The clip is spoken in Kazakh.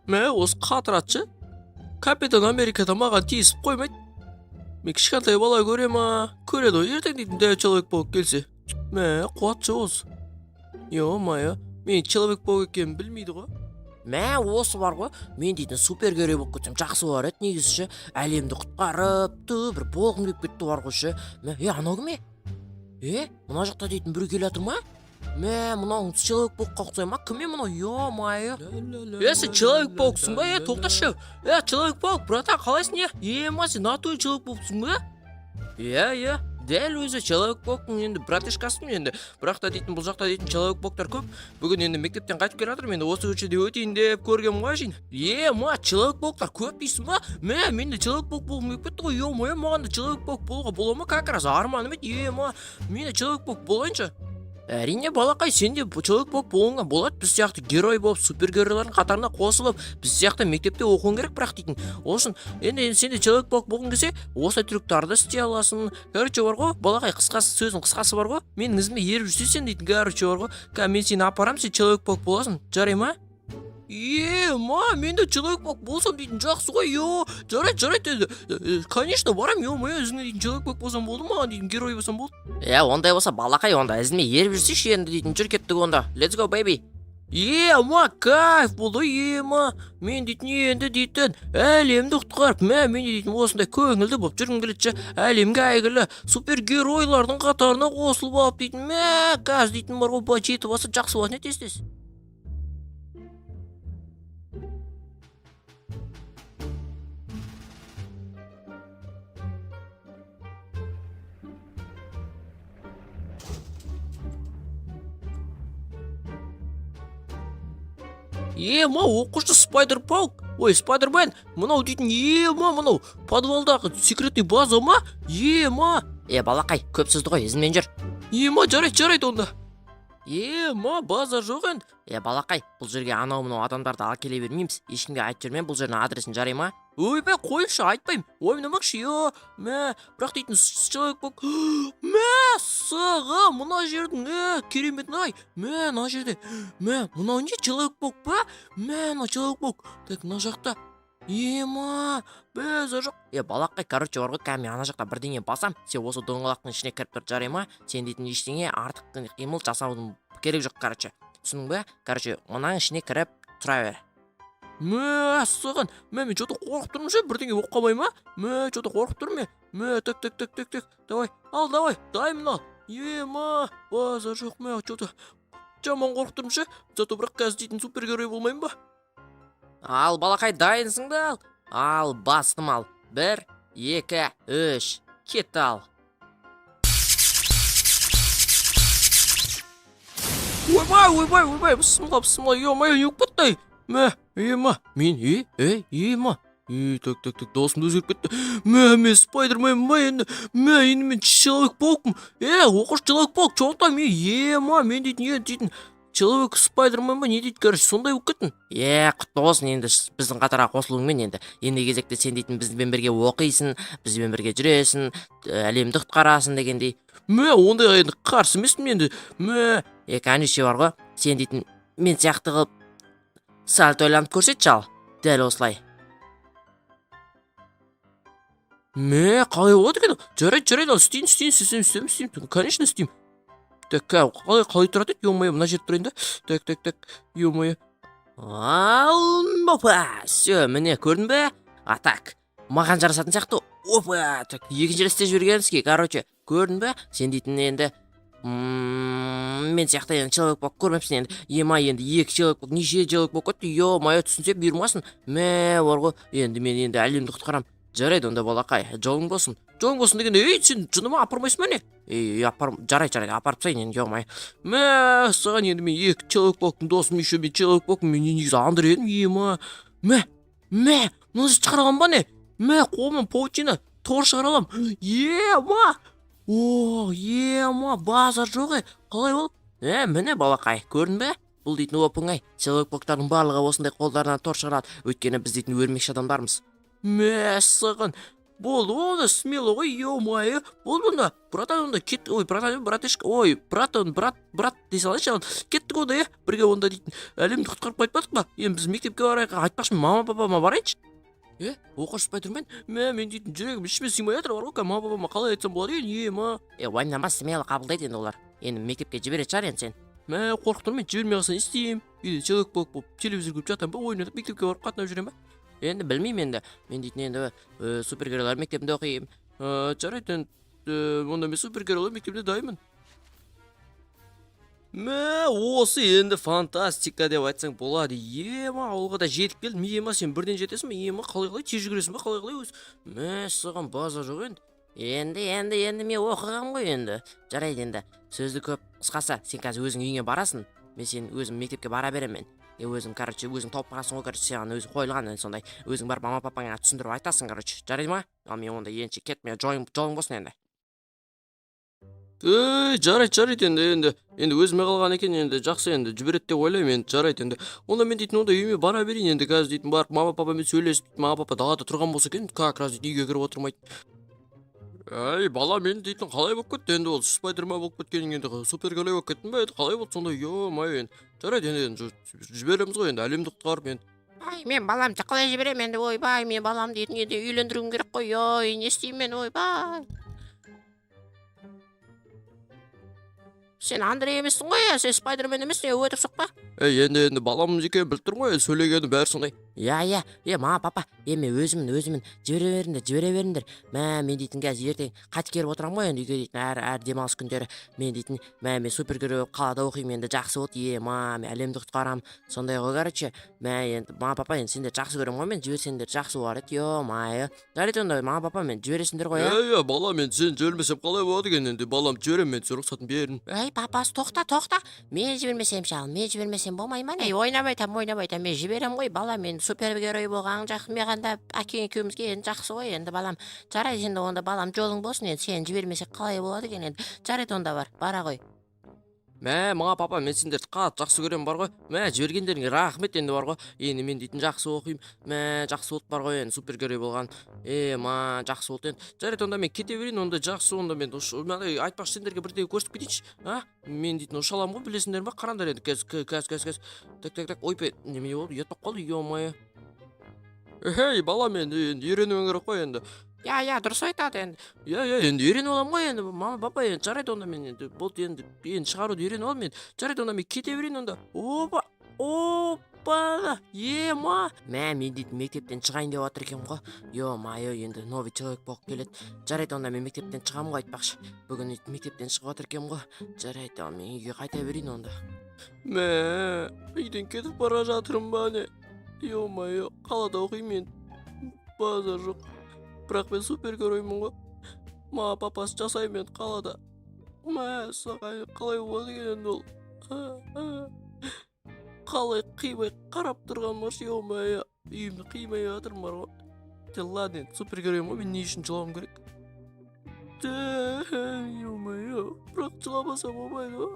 мә осы қатыратшы. Капитан Америкада маған тиісіп қоймайды. Мен кішкентай бала көре ма? Көреді ғой ертең дейтін дәу Человек-паук келсе. Мә қуатшы осы. Ё-моё, мен Человек-паук екенін білмейді ғой. Мә осы бар ғой, мен дейтін супергерой болып кетсем жақсы болар еді негізі ше. Әлемді құтқарып, бір болғым келіп кетті бар ғой ше. Мә, анау кім? Мына жақта дейтін бір келе жатыр ма? Мә, мынау Человек-паукқа ұқсай ма? Кім мынау? Ё-моё. Сен Человек-пауксың ба? Тоқташы. Человек-паук, братан, қалайсың? Сен натой Человек-пауксың ба? Иә, дәл өзі Человек-пауктың енді братишкасымын енді. Бірақ та дейтін бұл жақта дейтін Человек-пауктар көп. Бүгін енді мектептен қайтып келе жатырмын. Енді осы көшеде өтейін деп көргенмін ғой жин. Человек-пауктар көп дейсің ба? Мен де Человек-паук болғым келіп кетті ғой. Ё-моё, маған да Человек-паук болуға бола ма? Как раз арманым еді. Мен де Человек-паук болайыншы. Әрине балақай, сен де Человек-паук болуыңа болады. Біз сияқты герой болып, супергеройлардың қатарына қосылып, біз сияқты мектепте оқуың керек бірақ дейтін. Ол үшін енді сен де Человек-паук болғың келсе, осы трюктарды істей аласың. Короче бар ғой, балақай, сөздің қысқасы бар ғой. Менің ізіме еріп жүрсе сен дейтін, короче бар ғой. Мен сені апарам, сен Человек-паук боласың. Жарай ма? Мен де Человек-паук болсам дейтін жақсы ғой. Жарайды. Конечно, барам. Ё-моё, өзіңе дейтін Человек-паук болсам болды ма? Дейтін герой болсам болды. Ондай болса балақай, онда ізіме еріп жүрсейші енді дейтін, жүр кеттік онда. Let's go, baby. Кайф болды. Мен дейтін енді дейтін әлемді құтқарып, мен дейтін осындай көңілді болып жүргім келеді. Әлемге әйгілі супергеройлардың қатарына қосылып алып дейтін, қазір дейтін бар ғой, жетіп алса жақсы болатын еді тез. Оқушы Спайдер-паук. Спайдермен, мынау дейтін, мынау подвалдағы секретный база ма? Балақай, көп сөзді ғой, ізімен жүр. Жарайды онда. База жоқ енді. Балақай, бұл жерге анау-мынау адамдарды алып келе бермейміз. Ешкімге айтып жүрмен, бұл жердің адресін жарай ма? Қойшы, айтпаймын. Ойнамақшы, бірақ дейтін Человек-паук. Сыға, мына жердің, керемет-ай. Мына жерде. Мынау не Человек-паук па? Мына Человек-паук. Так, мына жақта. Біз жоқ. Балақай, короче бар ғой, кәме ана жақта бірдеңе басам, сен осы доңғалақтың ішіне кіріп тұр, жарай ма? Сен дейтін ештеңе артық қимыл жасаудың керек жоқ, короче. Түсінің бе? Короче, оның ішіне кіріп тұра бер. Сыған, мен что-то қорқып тұрмын ше, бірдеңе болып қалмай ма? Что-то қорқып тұрмын мен. Так. Давай, дайымын ал. База жоқ, что-то жаман қорқып тұрмын ше. Зато бірақ қазір дейтін супергерой болмайын ба? Ал, балақай, дайынсың да ал, бастым ал. 1, 2, 3, кет ал. Ойбай, бісмілла, ё-моё, не өкпетті. Мен, так, досым өзгеріп кетті. Мен Спайдермен, енді мен Человек-паукпын. Оқыш Человек-паук, чоғыта, мен дейтін, Человек Спайдермен ба, не дейді, короче, сондай өп кеттің. Құтты болсын, енді біздің қатарға қосылуыңмен енді кезекте сен дейтін бізбен бірге оқисың, бізбен бірге жүресің, әлемді құтқарасың дегендей. Ондай енді қарсы емеспін енді. Конечно бар ғой, сен дейтін мен сияқты қылып сәл ойланып көрсетші ал, дәл осылай. Қалай болады екен? Жарайды, істейін, конечно істейін. Так, қалай тұрады еді? Ё-моё, мына жерде тұрайын да. Так, ё-моё. Всё, міне, көрдің бе? Так, маған жарасатын сияқты. Так, екінші рет істеп жібергенске, короче, көрдің бе? Сен дейтін енді мен сияқты енді Человек-паук көрмепсің енді. Енді екі Человек-паук, неше Человек-паук кетті? Ё-моё, түсінсе бұйырмасын. Бар ғой, енді мен енді әлемді құтқарам. Жарайды онда балақай, жолың болсын дегенде, сен жыныма апармайсың ба не? Жарайды, апарып тастайын енді, ё-моё. Саған енді мен екі Человек-пауктың досым, еще мен Человек-пауктың, мен негізі андыр едім, мына жерді шығаралам ба не? Қолымнан паутина, тор шығаралам. Базар жоқ, қалай ол? Міне балақай, көрдің бе? Бұл дейтін оп-оңай, Человек-пауктардың барлығы осындай қолдарынан тор шығарады, өйткені біз дейтін өрмекші адамдармыз. Саған, болды онда смело ғой, ё-моё, болды онда, братан, онда кеттік, ой, братан, братишка, ой, братан, брат дей салайыншы, кеттік онда, бірге онда дейтін, әлемді құтқарып қайтпадық па, енді біз мектепке барайық, айтпақшы, мама папама барайыншы. Оқушы Спайдермен, мен дейтін жүрегім ішіме сыймай жатыр, бар ғой, мама папама қалай айтсам болады екен, Уайымданба, смело қабылдайды енді олар. Енді мектепке жіберетін шығар енді сен. қорқып тұрмын, мен жібермей қалса не істеймін, үйде Человек-паук болып телевизор көріп жатамын ба, ойнатып мектепке барып қатынап жүремін ба. Енді білмеймін енді. Мен дейтін енді супергеройлар мектебінде оқимын. Жарайды, онда мен супергеройлар мектебінде дайынмын. Осы енді фантастика деп айтсаң болады. Ауылға да жетіп келдім. Сен бірден жетесің бе? Қалай тез жүгіресің бе? Қалай өз? Саған база жоқ енді. Енді мен оқығам ғой енді. Жарайды енді. Сөзді көп. Қысқасы, сен қазір өзің үйіңе барасың. Мен сен өзім мектепке бара беремін. Өзің тауып қаласың ғой, саған өзі қойылған сондай. Өзің барып мама папаңа түсіндіріп айтасың, жарайды ма? Мен онда енші кетме, жолың болсын енді. Жарайды енді өзіме қалған екен, енді жақсы, енді жібереді деп ойлаймын, енді жарайды енді. Онда мен дейтін, онда үйіме бара берейін, енді қазір дейтін барып мама папамен сөйлесіп, мама папа далада тұрған болса екен, как раз үйге кіріп отырмайды. Бала, мен дейтін қалай болып кетті, енді ол Спайдермен болып кеткенің, енді супергерой болып кеттің бе, қалай болды сонда, ё-моё, енді жарайды, енді жібереміз ғой, енді әлемді құтқарып енді. Мен баламды қалай жіберемін енді, ойбай, мен баламды дейтін енді үйлендіруім керек қой, ой, не істеймін мен, ойбай. Сен Андрей емессің ғой, сен Спайдермен емессің, өтірік соқпа. Енді баламыз екенін біліп тұрмын ғой, сөйлегені бәрі сондай. Мама папа, мен өзімін жібере беріңдер. Мен дейтін қазір ертең қайтып келіп отырамын ғой, енді үйге дейтін әр демалыс күндері мен дейтін, мен супергерой қалада оқимын, енді жақсы болды, мен әлемді құтқарамын. Сондай ғой, енді мама папа, енді сендер жақсы көремін ғой, мен жіберсеңдер жақсы болар еді, ё-моё. Жарайды онда, мама папа, мен жібересіңдер ғой. Бала, мен сен жібермесем қалай болады екен, енді балам жіберемін, мен сен рұқсатын берін. Папасы, тоқта. Мен жібермесем болмай ма не? Ойнамайтам, мен жіберем ғой, бала, мен супергерой болған жақсы, меғанда әкең екеумізге енді жақсы ғой, енді балам. Жарайды, енді онда балам жолың болсын, енді сен жібермесек қалай болады екен енді. Жарайды онда бара ғой. Мама папа, мен сендерді қатты жақсы көремін бар ғой. Жібергендеріңе рахмет енді бар ғой. Енді мен дейтін жақсы оқимын. Жақсы болды бар ғой, енді супергерой болған. Жақсы болды енді. Жарайды, онда мен кете берейін, онда жақсы, онда мен айтпақшы сендерге бірдеңе көрсетіп кетейінші. Мен дейтін ұшалам ғой, білесіңдер ме? Қараңдар енді, кәз. Так. Ойпай, неме болды? Ұят болып қалды, ё-моё. Бала, мен енді үйренуім керек қой енді. Дұрыс айтады енді. Енді үйреніп аламын ғой енді, мама папа, енді жарайды онда мен енді болды, енді шығаруды үйреніп аламын енді. Жарайды, онда мен кете берейін онда. Опа, мен дейтін мектептен шығайын деп отыр екенмін ғой. Ё-моё, енді новый человек болып келеді. Жарайды, онда мен мектептен шығамын ғой, айтпақшы. Бүгін мектептен шығып отыр екенмін ғой. Жарайды, мен үйге қайта берейін онда. Үйден кетіп бара жатырмын ба не? Ё-моё, қалада оқимын мен. Базар жоқ. Бірақ мен супергероймын ғой. Мама папасы жасаймын мен қалада. Саған қалай болады екен ол? Қалай қимай қарап тұрған марш, ё-моё. Үйімді қимай жатырмын бар ғой. Ладно, супергероймын ғой, мен не үшін жылауым керек? Ё-моё, бірақ жыламаса болмайды ғой.